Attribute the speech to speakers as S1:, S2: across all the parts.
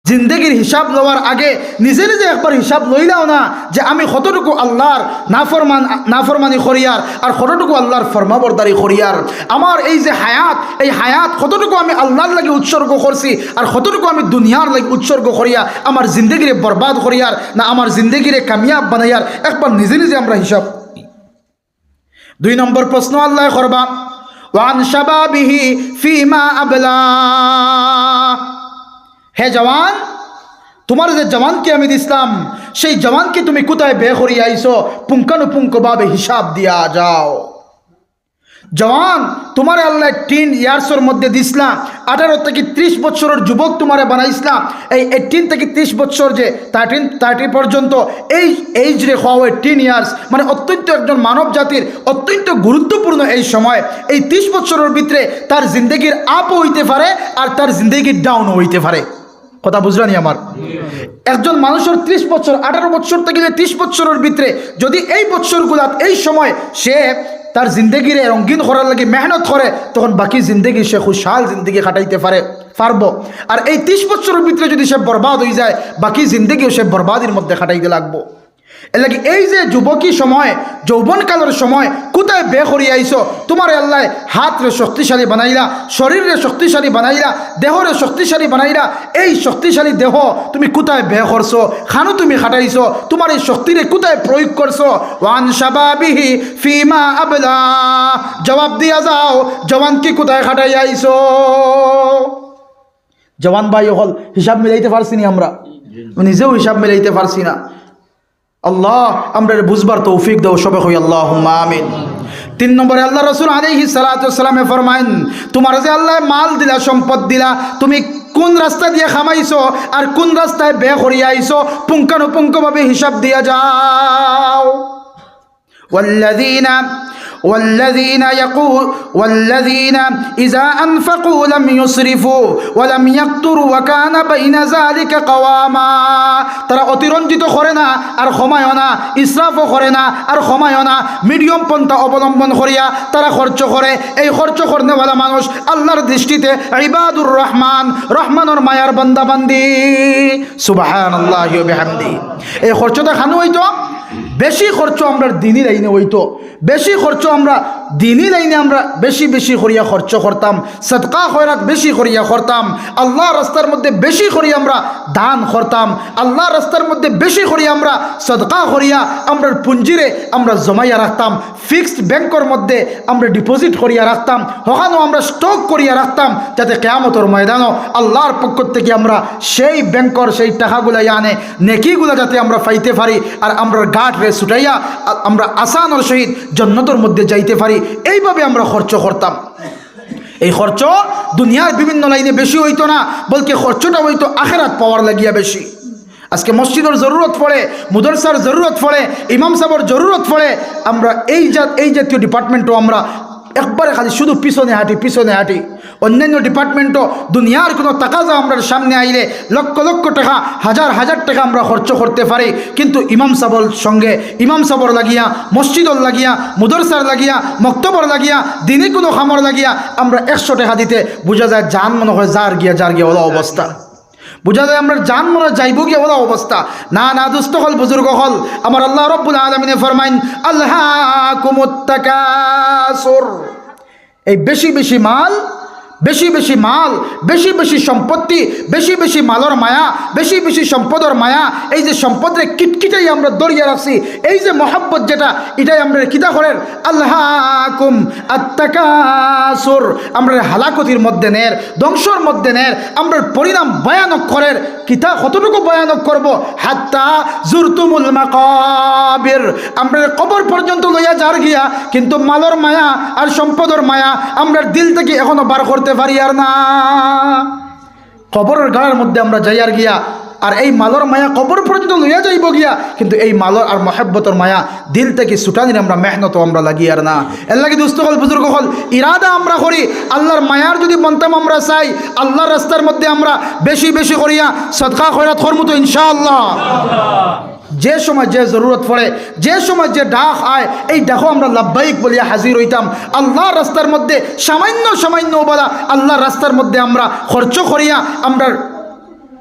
S1: জিন্দগির হিসাব লওয়ার আগে নিজে নিজে একবার হিসাব লইলাও না যে আমি কতটুকু আল্লাহর নাফরমানি করিয়ার আর কতটুকু আল্লাহর ফরমাবরদারি করিয়ার। আমার এই যে হায়াত, এই হায়াত কতটুকু আমি আল্লাহর লাগি উৎসর্গ করছি আর কতটুকু আমি দুনিয়ার লাগি উৎসর্গ করিয়া আমার জিন্দগিরে বরবাদ করিয়ার না আমার জিন্দগিরে কামিয়াব বানাইয়ার, একবার নিজে নিজে আমরা হিসাব। 2 নম্বর প্রশ্ন আল্লাহ করবা ওয়ান শাবাবিহি ফিমা আবলা। হে জওয়ান, তোমার যে জওয়ানকে আমি দিছিলাম সেই জওয়ানকে তুমি কোথায় বে করিয়া আইছো, পুঙ্খানুপুঙ্খভাবে হিসাব দিয়া যাও। জওয়ান, তোমার আল্লাহ 10 ইয়ার্সের মধ্যে দিছিলাম, 18 থেকে 30 বছরের যুবক তোমারে বানাইছিলাম। এই 18 থেকে 30 বছর যে 30 পর্যন্ত এই এইজ রে হওয়া 18 ইয়ার্স মানে অত্যন্ত একজন মানব জাতির অত্যন্ত গুরুত্বপূর্ণ এই সময়। এই 30 বছরের ভিতরে তার জিন্দগির আপও হইতে পারে আর তার জিন্দগির ডাউনও হইতে পারে। কথা বুঝলানি আমার? একজন মানুষের 30 বছর 18 বছর থেকে 30 বছরের ভিতরে যদি এই বছরগুলা এই সময় সে তার জিন্দগিরে রঙিন করার লাগে মেহনত করে, তখন বাকি জিন্দগি সে খুশহাল জিন্দগি কাটাইতে পারবো। আর এই 30 বছরের ভিতরে যদি সে বরবাদ হয়ে যায়, বাকি জিন্দগিও সে বরবাদের মধ্যে কাটাইতে লাগবো। এর লাগে এই যে যুবকী সময়, যৌবনকালের সময় কোথায় বে করিয়া আইছো, তোমার আল্লাহ হাতরে শক্তিশালী বানাইলা, শরীরে শক্তিশালী বানাইলা, দেহরে শক্তিশালী বানাইলা। এই শক্তিশালী দেহ তুমি কোথায় বে করছো, খানো তুমি খাটাইছো, তোমার এই শক্তিরে কোথায় প্রয়োগ করছো। ওয়ান শাবাবিহি ফিমা আবলা, জবাব দিয়া যাও, জওয়ান কি কোথায় খাটাই আইছো। জওয়ান ভাই হল হিসাব মিলাইতে পারছি না, আমরা নিজেও হিসাব মিলাইতে পারছি না। আল্লাহ আমরা বুঝবার তৌফিক দাও, সবে কই আল্লাহুম্মা আমিন। 3 নম্বরে আল্লাহ রাসূল আলাইহিস সালাতু ওয়াসসালামে ফরমায়েন, তোমার যে আল্লাহ মাল দিলা, সম্পদ দিলা, তুমি কোন রাস্তা দিয়ে খামাইছো আর কোন রাস্তায় বে করিয়া আইছো, পুঙ্খানুপুঙ্খভাবে হিসাব দিয়া যাও। والذين إذا أنفقوا لم يسرفوا ولم يقتروا وكان بين ذلك قواما। তারা অতিরঞ্জিত করে না আর ক্ষমায় না, ইসরাফও করে না আর ক্ষমায় না, মিডিয়াম পন্থা অবলম্বন করিয়া তারা খরচ করে। এই খরচ করনেওয়ালা মানুষ আল্লাহর দৃষ্টিতে ইবাদুর রহমান, রহমানের মায়ার বান্দা বান্দি। সুবহানাল্লাহি ওয়া বিহামদিহি। এই খরচটা খানো হইতো বেশি খরচ আমরা দিনই লাইনে হইতো, বেশি খরচ আমরা দিনই লাইনে আমরা বেশি বেশি করিয়া খরচ করতাম, সদকা খয়রাত বেশি করিয়া করতাম, আল্লাহ রাস্তার মধ্যে বেশি করিয়া আমরা দান করতাম, আল্লাহ রাস্তার মধ্যে বেশি করিয়া আমরা সদকা করিয়া আমরা পুঞ্জিরে আমরা জমাইয়া রাখতাম, ফিক্সড ব্যাংকের মধ্যে আমরা ডিপোজিট করিয়া রাখতাম, ওখানে আমরা স্টক করিয়া রাখতাম, যাতে কিয়ামতের ময়দানও আল্লাহর পক্ষ থেকে আমরা সেই ব্যাংকের সেই টাকাগুলা আনে নেকিগুলা যাতে আমরা পাইতে পারি আর আমরা গাঠ রে ছুটাইয়া আমরা আসানোর সহিত জান্নাতের মধ্যে যাইতে পারি। এইভাবে আমরা খরচ করতাম। এই খরচ দুনিয়ার বিভিন্ন লাইনে বেশি হইতো না, বলকে খরচটা হইতো আখিরাত পাওয়ার লাগিয়া বেশি। আজকে মসজিদের জরুরত পড়ে, মুদরসার জরুরত পড়ে, ইমাম সাহেবের জরুরত পড়ে, আমরা এই জাতীয় ডিপার্টমেন্টও আমরা একবারে খালি শুধু পিছনে হাঁটি। অন্যান্য ডিপার্টমেন্টও দুনিয়ার কোনো তাকাজা আমরা সামনে আইলে লক্ষ লক্ষ টাকা, হাজার হাজার টাকা আমরা খরচ করতে পারি, কিন্তু ইমাম সাহেবের সঙ্গে ইমাম সাহেবের লাগিয়া, মসজিদর লাগিয়া, মুদরসার লাগিয়া, মক্তবর লাগিয়া, দিনই কোনো খামর লাগিয়া আমরা 100 টাকা দিতে বোঝা যায় জান মনে হয় যার গিয়া ওলা অবস্থা। বোঝা যায় আমরা জান মনে যাইব গিয়া ওলা অবস্থা। না দুস্থ হল, বুজুর্গ হল, আমার আল্লাহ রাব্বুল আলামিনে ফরমাইন আল্লাহকুমুত তাকাসুর। এই বেশি বেশি মাল, বেশি বেশি সম্পত্তি, বেশি মালর মায়া, বেশি সম্পদের মায়া, এই যে সম্পদের কিটকিটাই আমরা দরিয়া রাখছি, এই যে মহব্বত যেটা, এটাই আমরা কিতা করেন আল্লাহকুম আত-তাকাসুর, আমরা হালাকতির মধ্যে নের, ধ্বংসর মধ্যে নের, আমরা পরিণাম ভয়ানক করের। কিতা কতটুকু ভয়ানক করব, হাত্তা জুরতুমুল মাকাবির, আমরা কবর পর্যন্ত লইয়া যার গিয়া, কিন্তু মালর মায়া আর সম্পদের মায়া আমরা দিল থেকে এখনো বার করতে পারি আর না। কবরের গাড়ার মধ্যে আমরা যাই আর গিয়া, আর এই মালর মায়া কবর পর্যন্ত লইয়া যাইব গিয়া, কিন্তু এই মালর আর মহব্বতের মায়া দিল থেকে ছুটানির আমরা মেহনত আমরা লাগি আর না। এর লাগে দুস্থ হল, বুজুর্গ হল, ইরাদা আমরা করি আল্লাহর মায়ার যদি বন্তাম আমরা চাই, আল্লাহর রাস্তার মধ্যে আমরা বেশি করিয়া সদকা খয়রাত করব তো ইনশাআল্লাহ। যে সময় যে জরুরত পড়ে, যে সময় যে ডাক আয়, এই ডাকও আমরা লাব্বাইক বলিয়া হাজির হইতাম। আল্লাহর রাস্তার মধ্যে সামান্য বলা আল্লাহর রাস্তার মধ্যে আমরা খরচ করিয়া আমরা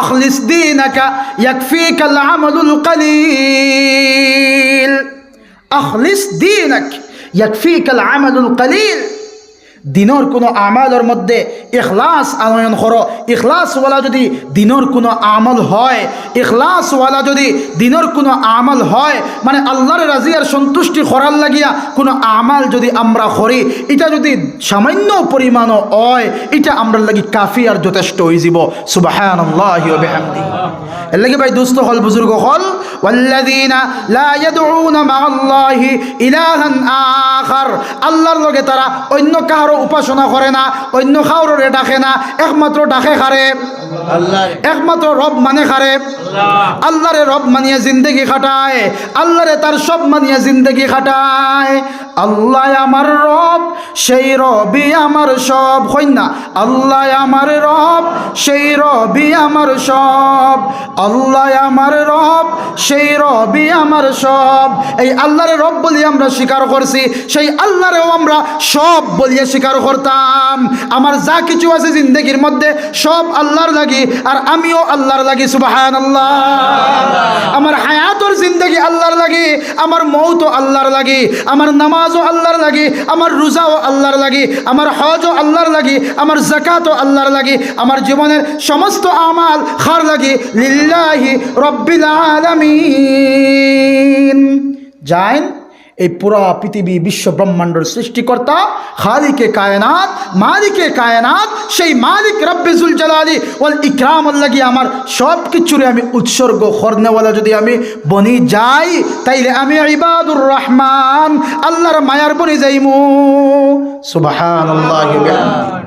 S1: আখলিস দীনাকা ইয়াকফিকাল আমালুল কলিল। আখলিস দীনাক ইয়াকফিকাল আমালুল কলিল। দিনের কোনো আমালের মধ্যে ইখলাস আনয়ন করো। ইখলাসওয়ালা যদি দিনের কোনো আমল হয়, ইখলাসওয়ালা যদি দিনের কোনো আমল হয়, মানে আল্লাহর রাজি আর সন্তুষ্টি করার লাগিয়া কোনো আমাল যদি আমরা করি, এটা যদি সামান্য পরিমাণও হয়, এটা আমরা লাগি কাফি আর যথেষ্ট হয়ে যাব। সুবহানাল্লাহি ওয়া বিহামদিহি। এর লাগি ভাই দোস্ত হল, বুজুর্গ হল, ওয়াল্লাযীনা লা ইয়াদউনা মা'আল্লাহি ইলাহান আখার। আল্লাহর লগে তারা অন্য কারো উপাসনা করে না, অন্য কাউরে ডাকে না, একমাত্র ডাকে কারে? আল্লাহ। একমাত্র রব মানে কারে? আল্লাহরে রব মানিয়ে জিন্দেগি খাটায়, আল্লাহরে তার সব মানিয়ে জিন্দেগি খাটায়। আল্লাহ আমার রব, সেই রবি আমার সব। হই না, আল্লাহ আমার রব, সেই রবি আমার সব। আল্লাহ আমার রব, সেই রবি আমার সব। এই আল্লাহরে রব বলি আমরা স্বীকার করছি, সেই আল্লাহরেও আমরা সব বলিয়ে স্বীকার করতাম। আমার যা কিছু আছে জিন্দগির মধ্যে সব আল্লাহর লাগি, আর আমিও আল্লাহর লাগি। সুবহানাল্লাহ। আমার হায়াতর জিন্দগি আল্লাহর লাগি, আমার মৌতও আল্লাহর লাগি, আমার নামাজও আল্লাহর লাগি, আমার রোজাও আল্লাহর লাগি, আমার হজও আল্লাহর লাগি, আমার যাকাতও আল্লাহর লাগি, আমার জীবনের সমস্ত আমাল খার লাগি লিল্লাহি রব্বিল আলামিন। জানেন, এই পুরা পৃথিবী বিশ্ব ব্রহ্মাণ্ডের সৃষ্টিকর্তা, খালিকে কায়নাত, মালিকে কায়নাত, সেই মালিক রব্বে জুল জালালি ওয়াল ইকরাম লাগি আমার সব কিছুরে আমি উৎসর্গ করনেওয়ালা যদি আমি বনি যাই, তাইলে আমি ইবাদুর রহমান, আল্লাহর মায়ার বনি যাইমু। সুবহানাল্লাহি ওয়া বিহামদিহি।